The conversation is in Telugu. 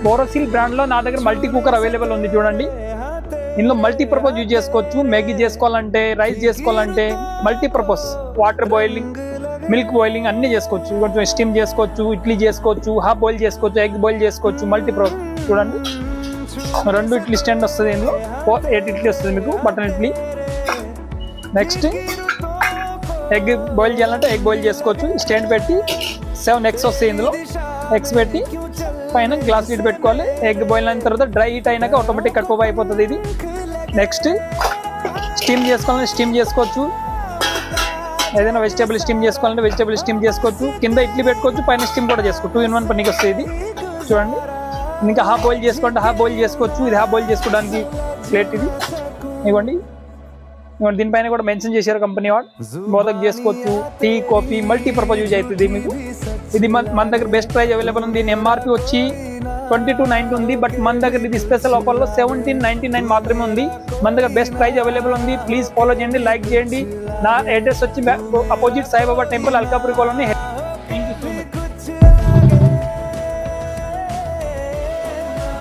బోరోసిల్ బ్రాండ్లో నా దగ్గర మల్టీ కుక్కర్ అవైలబుల్ ఉంది చూడండి. ఇందులో మల్టీపర్పస్ యూజ్ చేసుకోవచ్చు. మ్యాగీ చేసుకోవాలంటే, రైస్ చేసుకోవాలంటే multipurpose, water boiling, milk boiling అన్నీ చేసుకోవచ్చు. కొంచెం స్టీమ్ చేసుకోవచ్చు, ఇడ్లీ చేసుకోవచ్చు, హాఫ్ బాయిల్ చేసుకోవచ్చు, ఎగ్ బాయిల్ చేసుకోవచ్చు. మల్టీపర్పస్ చూడండి. 2 ఇడ్లీ స్టాండ్ వస్తుంది ఇందులో. 8 ఇడ్లీ వస్తుంది మీకు, button idli. Next egg boil చేయాలంటే ఎగ్ బాయిల్ చేసుకోవచ్చు. స్టాండ్ పెట్టి 7 ఎగ్స్ వస్తాయి ఇందులో. ఎగ్స్ పెట్టి పైన గ్లాస్ లీడ్ పెట్టుకోవాలి. ఎగ్ బాయిల్ అయిన తర్వాత డ్రై హీట్ అయినాక ఆటోమేటిక్ కట్ అయిపోతుంది ఇది. నెక్స్ట్ స్టీమ్ చేసుకోవాలంటే స్టీమ్ చేసుకోవచ్చు. ఏదైనా వెజిటేబుల్ స్టీమ్ చేసుకోవాలంటే వెజిటేబుల్ స్టీమ్ చేసుకోవచ్చు. కింద ఇడ్లీ పెట్టుకోవచ్చు, పైన స్టీమ్ కూడా చేసుకోవచ్చు. 2 in 1 పనికి వస్తుంది ఇది చూడండి. ఇంకా హాఫ్ బాయిల్ చేసుకోవాలంటే హాఫ్ బాయిల్ చేసుకోవచ్చు. ఇది హాఫ్ బాయిల్ చేసుకోవడానికి ప్లేట్ ఇది ఇవ్వండి. దీనిపైన కూడా మెన్షన్ చేశారు కంపెనీ వాడు. మోదక్ చేసుకోవచ్చు, టీ, కాఫీ, మల్టీపర్పస్ యూజ్ అవుతుంది మీకు. ఇది మన దగ్గర బెస్ట్ ప్రైస్ అవైలబుల్ ఉంది. దీని ఎంఆర్పి వచ్చి 2290 ఉంది. బట్ మన దగ్గర ఇది స్పెషల్ ఆఫర్లో 1799 మాత్రమే ఉంది. మన దగ్గర బెస్ట్ ప్రైస్ అవైలబుల్ ఉంది. ప్లీజ్ ఫాలో చేయండి, లైక్ చేయండి. నా అడ్రస్ వచ్చి opposite Saibaba temple, Alkapuri colony.